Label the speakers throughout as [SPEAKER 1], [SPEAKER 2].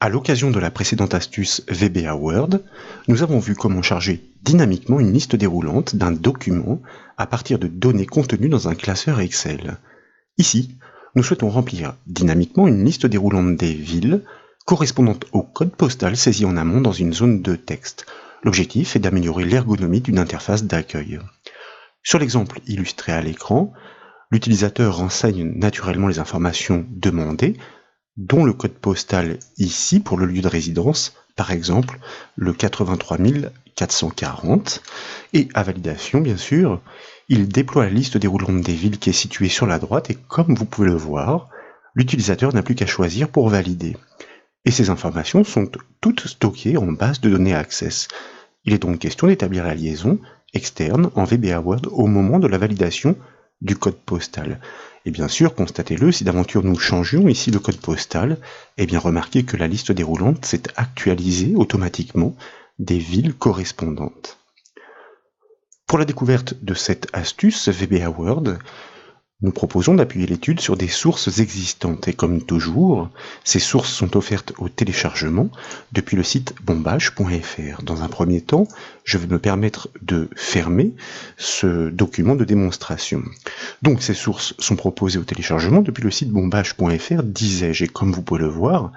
[SPEAKER 1] À l'occasion de la précédente astuce VBA Word, nous avons vu comment charger dynamiquement une liste déroulante d'un document à partir de données contenues dans un classeur Excel. Ici, nous souhaitons remplir dynamiquement une liste déroulante des villes correspondante au code postal saisi en amont dans une zone de texte. L'objectif est d'améliorer l'ergonomie d'une interface d'accueil. Sur l'exemple illustré à l'écran, l'utilisateur renseigne naturellement les informations demandées, dont le code postal ici pour le lieu de résidence, par exemple le 83 440, et à validation bien sûr, il déploie la liste déroulante des villes qui est située sur la droite et comme vous pouvez le voir, l'utilisateur n'a plus qu'à choisir pour valider. Et ces informations sont toutes stockées en base de données Access. Il est donc question d'établir la liaison externe en VBA Word au moment de la validation du code postal. Et bien sûr, constatez-le, si d'aventure nous changions ici le code postal, eh bien remarquez que la liste déroulante s'est actualisée automatiquement des villes correspondantes. Pour la découverte de cette astuce VBA Word, nous proposons d'appuyer l'étude sur des sources existantes et comme toujours, ces sources sont offertes au téléchargement depuis le site bombage.fr. Dans un premier temps, je vais me permettre de fermer ce document de démonstration. Donc ces sources sont proposées au téléchargement depuis le site bombage.fr, disais-je, et comme vous pouvez le voir,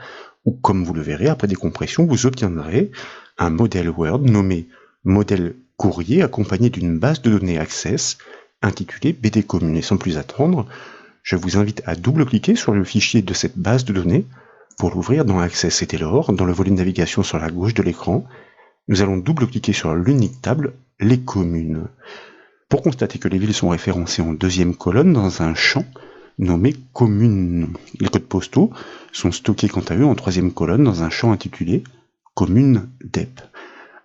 [SPEAKER 1] ou comme vous le verrez, après décompression, vous obtiendrez un modèle Word nommé modèle courrier accompagné d'une base de données Access intitulé BD Commune. Et sans plus attendre, je vous invite à double-cliquer sur le fichier de cette base de données pour l'ouvrir dans Access. Et dès lors, dans le volet de navigation sur la gauche de l'écran, nous allons double-cliquer sur l'unique table Les communes. Pour constater que les villes sont référencées en deuxième colonne dans un champ nommé Communes. Les codes postaux sont stockés quant à eux en troisième colonne dans un champ intitulé Commune DEP.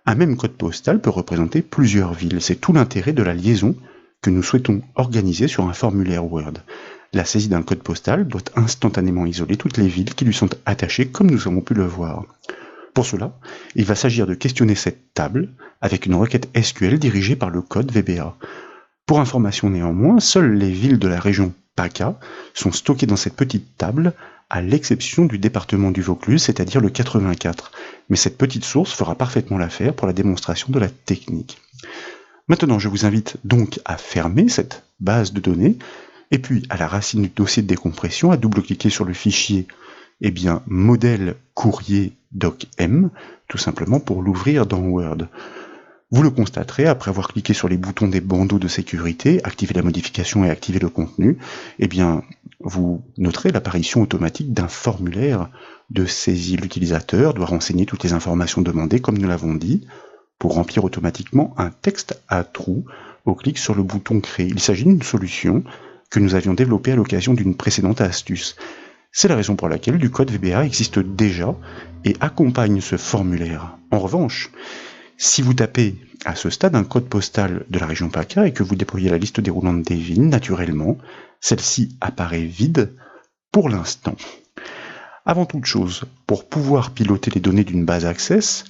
[SPEAKER 1] Un même code postal peut représenter plusieurs villes. C'est tout l'intérêt de la liaison que nous souhaitons organiser sur un formulaire Word. La saisie d'un code postal doit instantanément isoler toutes les villes qui lui sont attachées comme nous avons pu le voir. Pour cela, il va s'agir de questionner cette table avec une requête SQL dirigée par le code VBA. Pour information néanmoins, seules les villes de la région PACA sont stockées dans cette petite table, à l'exception du département du Vaucluse, c'est-à-dire le 84. Mais cette petite source fera parfaitement l'affaire pour la démonstration de la technique. Maintenant, je vous invite donc à fermer cette base de données, et puis à la racine du dossier de décompression, à double-cliquer sur le fichier modèle courrier docm, tout simplement pour l'ouvrir dans Word. Vous le constaterez, après avoir cliqué sur les boutons des bandeaux de sécurité, activer la modification et activer le contenu, vous noterez l'apparition automatique d'un formulaire de saisie. L'utilisateur doit renseigner toutes les informations demandées, comme nous l'avons dit, pour remplir automatiquement un texte à trous au clic sur le bouton Créer. Il s'agit d'une solution que nous avions développée à l'occasion d'une précédente astuce. C'est la raison pour laquelle du code VBA existe déjà et accompagne ce formulaire. En revanche, si vous tapez à ce stade un code postal de la région PACA et que vous déployez la liste déroulante des villes, naturellement, celle-ci apparaît vide pour l'instant. Avant toute chose, pour pouvoir piloter les données d'une base Access,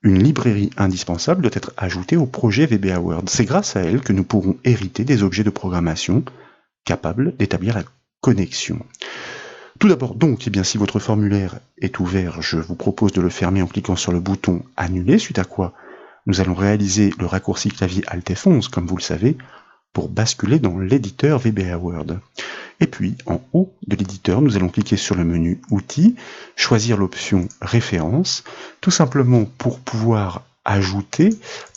[SPEAKER 1] une librairie indispensable doit être ajoutée au projet VBA Word. C'est grâce à elle que nous pourrons hériter des objets de programmation capables d'établir la connexion. Tout d'abord donc, si votre formulaire est ouvert, je vous propose de le fermer en cliquant sur le bouton Annuler, suite à quoi nous allons réaliser le raccourci clavier Alt F11, comme vous le savez, pour basculer dans l'éditeur VBA Word. Et puis, en haut de l'éditeur, nous allons cliquer sur le menu Outils, choisir l'option Référence, tout simplement pour pouvoir ajouter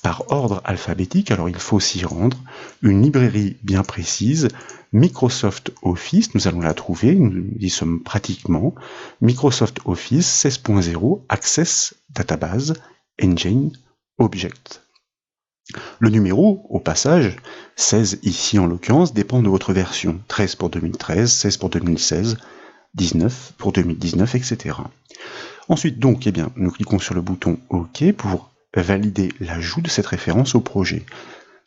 [SPEAKER 1] par ordre alphabétique, alors il faut s'y rendre, une librairie bien précise, Microsoft Office, nous allons la trouver, nous y sommes pratiquement, Microsoft Office 16.0 Access Database Engine Object. Le numéro, au passage, 16 ici en l'occurrence, dépend de votre version. 13 pour 2013, 16 pour 2016, 19 pour 2019, etc. Ensuite donc, nous cliquons sur le bouton OK pour valider l'ajout de cette référence au projet.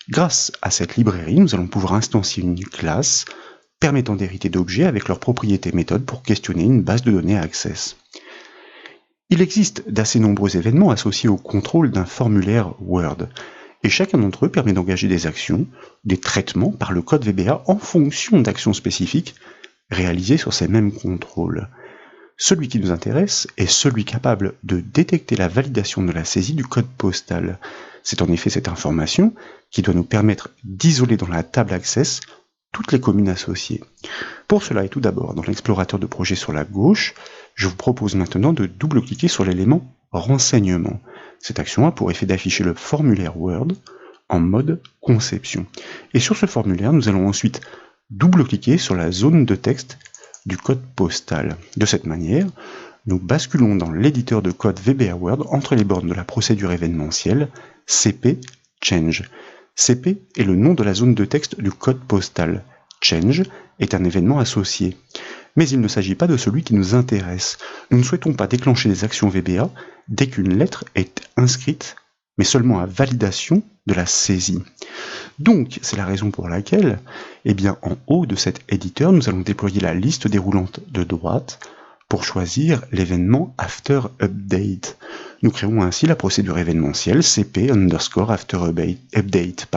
[SPEAKER 1] Grâce à cette librairie, nous allons pouvoir instancier une classe permettant d'hériter d'objets avec leurs propriétés méthodes pour questionner une base de données Access. Il existe d'assez nombreux événements associés au contrôle d'un formulaire Word. Et chacun d'entre eux permet d'engager des actions, des traitements par le code VBA en fonction d'actions spécifiques réalisées sur ces mêmes contrôles. Celui qui nous intéresse est celui capable de détecter la validation de la saisie du code postal. C'est en effet cette information qui doit nous permettre d'isoler dans la table Access toutes les communes associées. Pour cela, et tout d'abord, dans l'explorateur de projet sur la gauche, je vous propose maintenant de double-cliquer sur l'élément Renseignements. Cette action a pour effet d'afficher le formulaire Word en mode conception. Et sur ce formulaire, nous allons ensuite double-cliquer sur la zone de texte du code postal. De cette manière, nous basculons dans l'éditeur de code VBA Word entre les bornes de la procédure événementielle CP Change. CP est le nom de la zone de texte du code postal. Change est un événement associé. Mais il ne s'agit pas de celui qui nous intéresse. Nous ne souhaitons pas déclencher des actions VBA dès qu'une lettre est inscrite, mais seulement à validation de la saisie. Donc, c'est la raison pour laquelle, en haut de cet éditeur, nous allons déployer la liste déroulante de droite pour choisir l'événement After Update. Nous créons ainsi la procédure événementielle CP_After Update.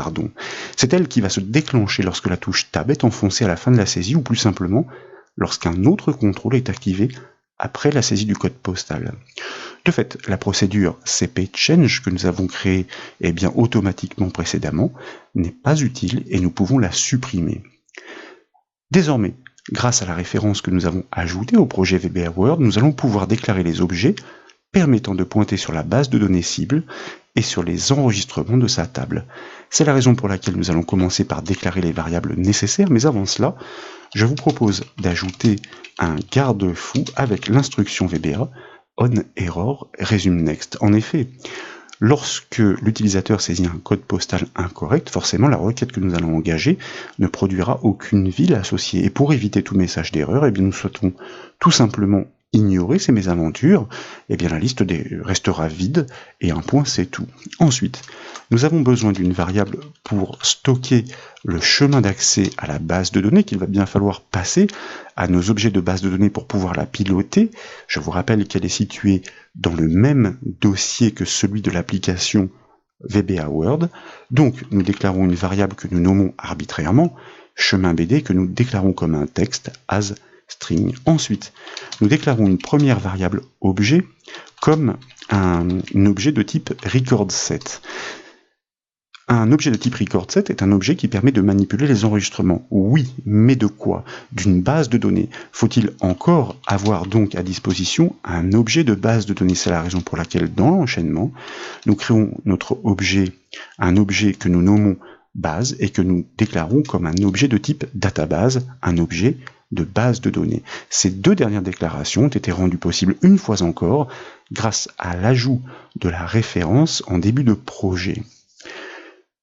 [SPEAKER 1] C'est elle qui va se déclencher lorsque la touche Tab est enfoncée à la fin de la saisie, ou plus simplement, lorsqu'un autre contrôle est activé après la saisie du code postal. De fait, la procédure CP Change que nous avons créée automatiquement précédemment n'est pas utile et nous pouvons la supprimer. Désormais, grâce à la référence que nous avons ajoutée au projet VBA Word, nous allons pouvoir déclarer les objets permettant de pointer sur la base de données cible et sur les enregistrements de sa table. C'est la raison pour laquelle nous allons commencer par déclarer les variables nécessaires, mais avant cela, je vous propose d'ajouter un garde-fou avec l'instruction VBA onError_resumeNext. En effet, lorsque l'utilisateur saisit un code postal incorrect, forcément la requête que nous allons engager ne produira aucune ville associée. Et pour éviter tout message d'erreur, nous souhaitons tout simplement ignorer ces mésaventures, la liste restera vide et un point c'est tout. Ensuite, nous avons besoin d'une variable pour stocker le chemin d'accès à la base de données qu'il va bien falloir passer à nos objets de base de données pour pouvoir la piloter. Je vous rappelle qu'elle est située dans le même dossier que celui de l'application VBA Word. Donc, nous déclarons une variable que nous nommons arbitrairement chemin BD que nous déclarons comme un texte as string. Ensuite, nous déclarons une première variable objet comme un objet de type recordSet. Un objet de type recordSet est un objet qui permet de manipuler les enregistrements. Oui, mais de quoi? D'une base de données. Faut-il encore avoir donc à disposition un objet de base de données? C'est la raison pour laquelle dans l'enchaînement, nous créons notre objet, un objet que nous nommons base et que nous déclarons comme un objet de type database, un objet de base de données. Ces deux dernières déclarations ont été rendues possibles une fois encore grâce à l'ajout de la référence en début de projet.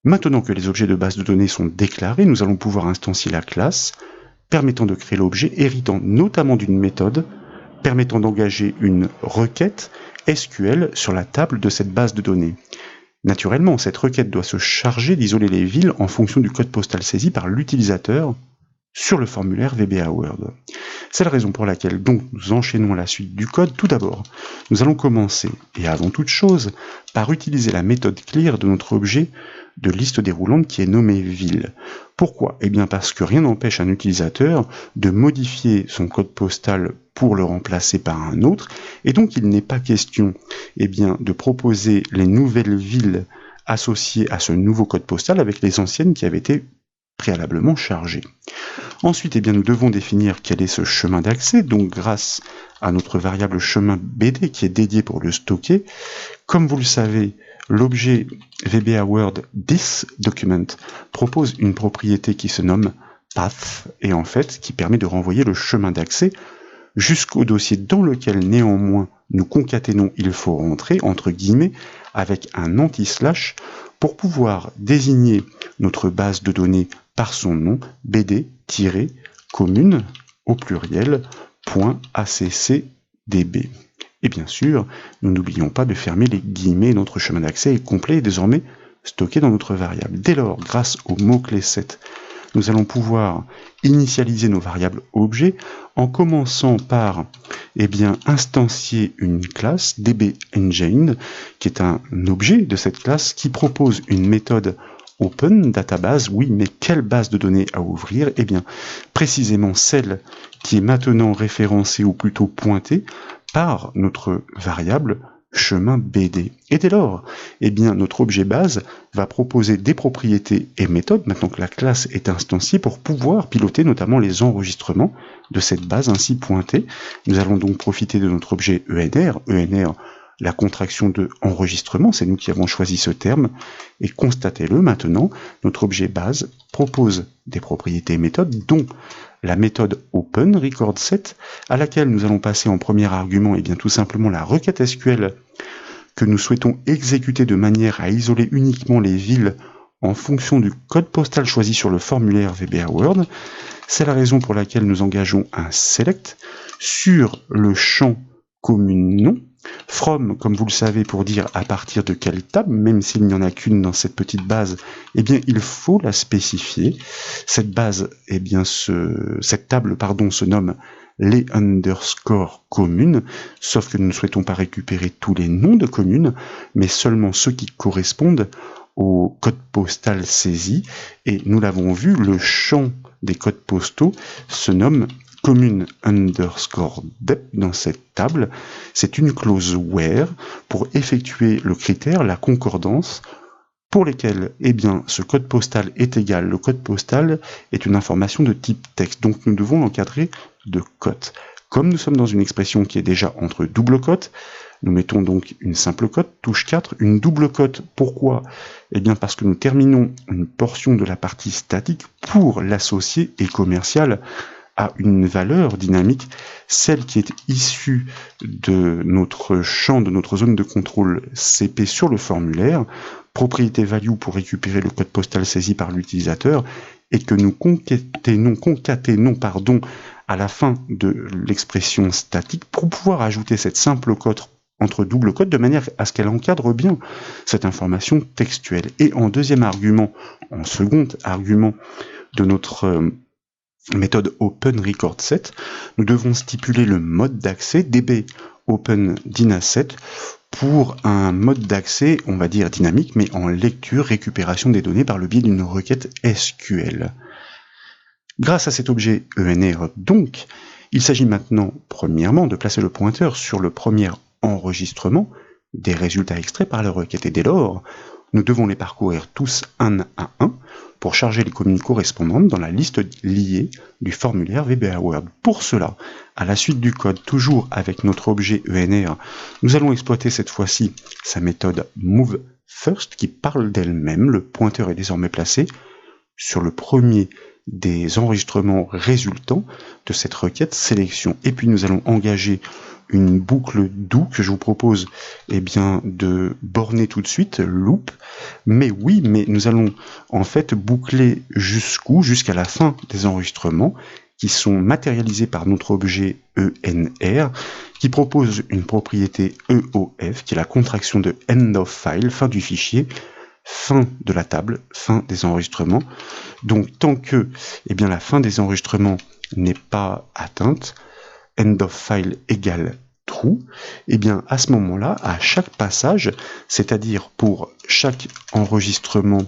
[SPEAKER 1] Maintenant que les objets de base de données sont déclarés, nous allons pouvoir instancier la classe permettant de créer l'objet, héritant notamment d'une méthode permettant d'engager une requête SQL sur la table de cette base de données. Naturellement, cette requête doit se charger d'isoler les villes en fonction du code postal saisi par l'utilisateur sur le formulaire VBA Word. C'est la raison pour laquelle donc nous enchaînons la suite du code. Tout d'abord, nous allons commencer, et avant toute chose, par utiliser la méthode clear de notre objet de liste déroulante qui est nommé ville. Pourquoi? Parce que rien n'empêche un utilisateur de modifier son code postal pour le remplacer par un autre, et donc il n'est pas question de proposer les nouvelles villes associées à ce nouveau code postal avec les anciennes qui avaient été préalablement chargées. Ensuite, nous devons définir quel est ce chemin d'accès, donc grâce à notre variable chemin BD qui est dédié pour le stocker. Comme vous le savez, l'objet VBA Word ThisDocument propose une propriété qui se nomme path et en fait qui permet de renvoyer le chemin d'accès jusqu'au dossier dans lequel néanmoins nous concaténons il faut rentrer entre guillemets avec un anti-slash pour pouvoir désigner notre base de données par son nom bd-commune au pluriel .accdb. Et bien sûr, nous n'oublions pas de fermer les guillemets, notre chemin d'accès est complet et désormais stocké dans notre variable. Dès lors, grâce au mot-clé set, nous allons pouvoir initialiser nos variables objets en commençant par instancier une classe dbEngine qui est un objet de cette classe qui propose une méthode Open Database, oui, mais quelle base de données à ouvrir? Eh bien, précisément celle qui est maintenant référencée ou plutôt pointée par notre variable chemin BD. Et dès lors, eh bien, notre objet base va proposer des propriétés et méthodes, maintenant que la classe est instanciée, pour pouvoir piloter notamment les enregistrements de cette base ainsi pointée. Nous allons donc profiter de notre objet ENR, la contraction de enregistrement, c'est nous qui avons choisi ce terme, et constatez-le maintenant, notre objet base propose des propriétés et méthodes, dont la méthode OpenRecordSet, à laquelle nous allons passer en premier argument, et bien tout simplement la requête SQL que nous souhaitons exécuter de manière à isoler uniquement les villes en fonction du code postal choisi sur le formulaire VBA Word. C'est la raison pour laquelle nous engageons un select sur le champ commune nom, from, comme vous le savez, pour dire à partir de quelle table, même s'il n'y en a qu'une dans cette petite base, eh bien, il faut la spécifier. Cette base, eh bien, cette table, se nomme les underscores communes, sauf que nous ne souhaitons pas récupérer tous les noms de communes, mais seulement ceux qui correspondent au code postal saisi, et nous l'avons vu, le champ des codes postaux se nomme commune underscore dep dans cette table. C'est une clause where pour effectuer le critère, la concordance, pour lesquels, eh bien, ce code postal est égal. Le code postal est une information de type texte, donc nous devons l'encadrer de cote. Comme nous sommes dans une expression qui est déjà entre double cote, nous mettons donc une simple cote, touche 4, une double cote. Pourquoi? Eh bien parce que nous terminons une portion de la partie statique pour l'associer et commercial à une valeur dynamique, celle qui est issue de notre champ, de notre zone de contrôle CP sur le formulaire, propriété value pour récupérer le code postal saisi par l'utilisateur, et que nous concaténons à la fin de l'expression statique pour pouvoir ajouter cette simple cote entre double cote de manière à ce qu'elle encadre bien cette information textuelle. Et en second argument de notre méthode OpenRecordSet, nous devons stipuler le mode d'accès DB OpenDynaSet pour un mode d'accès, on va dire dynamique, mais en lecture, récupération des données par le biais d'une requête SQL. Grâce à cet objet ENR, donc, il s'agit maintenant, premièrement, de placer le pointeur sur le premier enregistrement des résultats extraits par la requête. Et dès lors, nous devons les parcourir tous un à un pour charger les communes correspondantes dans la liste liée du formulaire VBA Word. Pour cela, à la suite du code, toujours avec notre objet ENR, nous allons exploiter cette fois-ci sa méthode moveFirst qui parle d'elle-même. Le pointeur est désormais placé sur le premier des enregistrements résultants de cette requête sélection. Et puis nous allons engager une boucle do que je vous propose de borner tout de suite, loop. Mais nous allons en fait boucler jusqu'à la fin des enregistrements qui sont matérialisés par notre objet ENR qui propose une propriété EOF qui est la contraction de end of file, fin du fichier, fin de la table, fin des enregistrements. Donc tant que la fin des enregistrements n'est pas atteinte, end of file égale true, à ce moment-là, à chaque passage, c'est-à-dire pour chaque enregistrement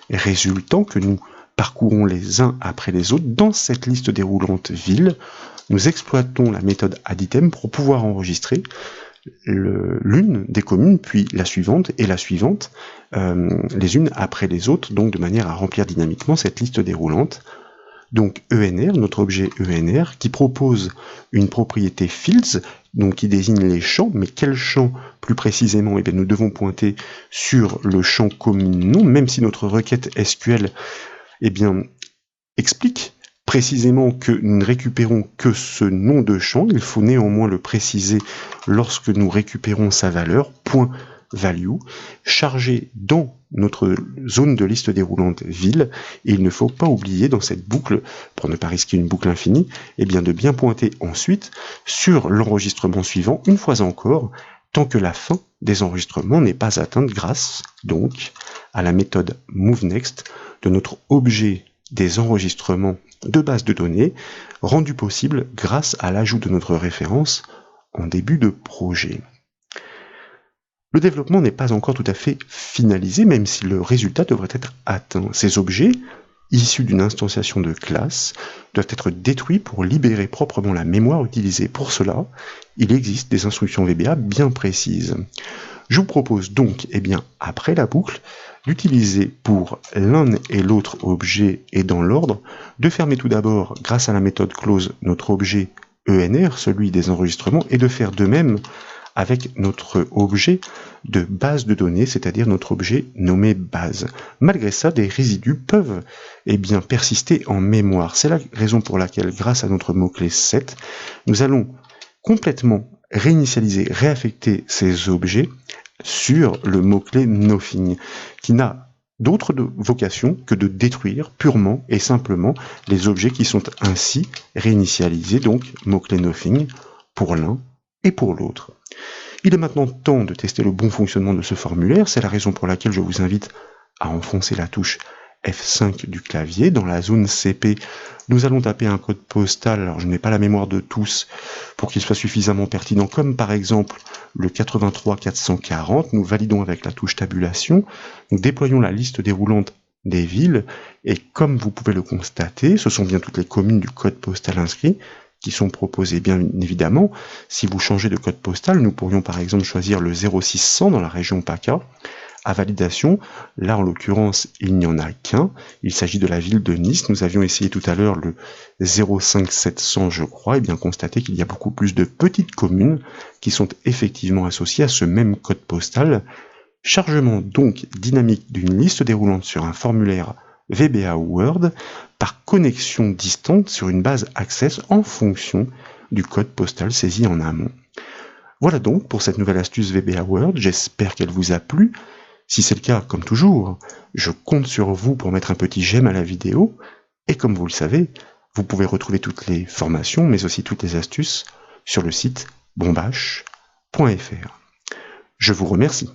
[SPEAKER 1] résultant que nous parcourons les uns après les autres, dans cette liste déroulante ville, nous exploitons la méthode addItem pour pouvoir enregistrer l'une des communes, puis la suivante et la suivante, les unes après les autres, donc de manière à remplir dynamiquement cette liste déroulante. Donc ENR, notre objet ENR, qui propose une propriété fields, donc qui désigne les champs, mais quel champ plus précisément? Nous devons pointer sur le champ commune nom, même si notre requête SQL explique précisément que nous ne récupérons que ce nom de champ. Il faut néanmoins le préciser lorsque nous récupérons sa valeur, .value, chargé dans notre zone de liste déroulante ville, et il ne faut pas oublier dans cette boucle, pour ne pas risquer une boucle infinie, de bien pointer ensuite sur l'enregistrement suivant, une fois encore, tant que la fin des enregistrements n'est pas atteinte grâce, donc, à la méthode moveNext de notre objet des enregistrements de base de données, rendu possible grâce à l'ajout de notre référence en début de projet. Le développement n'est pas encore tout à fait finalisé, même si le résultat devrait être atteint. Ces objets, issus d'une instanciation de classe, doivent être détruits pour libérer proprement la mémoire utilisée. Pour cela, il existe des instructions VBA bien précises. Je vous propose donc, après la boucle, d'utiliser pour l'un et l'autre objet et dans l'ordre, de fermer tout d'abord, grâce à la méthode close, notre objet ENR, celui des enregistrements, et de faire de même avec notre objet de base de données, c'est-à-dire notre objet nommé base. Malgré ça, des résidus peuvent persister en mémoire. C'est la raison pour laquelle, grâce à notre mot-clé set, nous allons complètement réinitialiser, réaffecter ces objets sur le mot-clé nothing, qui n'a d'autre vocation que de détruire purement et simplement les objets qui sont ainsi réinitialisés, donc mot-clé nothing pour l'un et pour l'autre. Il est maintenant temps de tester le bon fonctionnement de ce formulaire, c'est la raison pour laquelle je vous invite à enfoncer la touche F5 du clavier. Dans la zone CP, nous allons taper un code postal, alors je n'ai pas la mémoire de tous pour qu'il soit suffisamment pertinent, comme par exemple le 83 440, nous validons avec la touche tabulation, nous déployons la liste déroulante des villes, et comme vous pouvez le constater, ce sont bien toutes les communes du code postal inscrit qui sont proposées, bien évidemment. Si vous changez de code postal, nous pourrions par exemple choisir le 0600 dans la région PACA. À validation, là en l'occurrence, il n'y en a qu'un. Il s'agit de la ville de Nice. Nous avions essayé tout à l'heure le 05700, je crois, et bien constaté qu'il y a beaucoup plus de petites communes qui sont effectivement associées à ce même code postal. Chargement donc dynamique d'une liste déroulante sur un formulaire VBA Word par connexion distante sur une base Access en fonction du code postal saisi en amont. Voilà donc pour cette nouvelle astuce VBA Word, j'espère qu'elle vous a plu. Si c'est le cas, comme toujours, je compte sur vous pour mettre un petit j'aime à la vidéo, et comme vous le savez, vous pouvez retrouver toutes les formations, mais aussi toutes les astuces sur le site bombache.fr. Je vous remercie.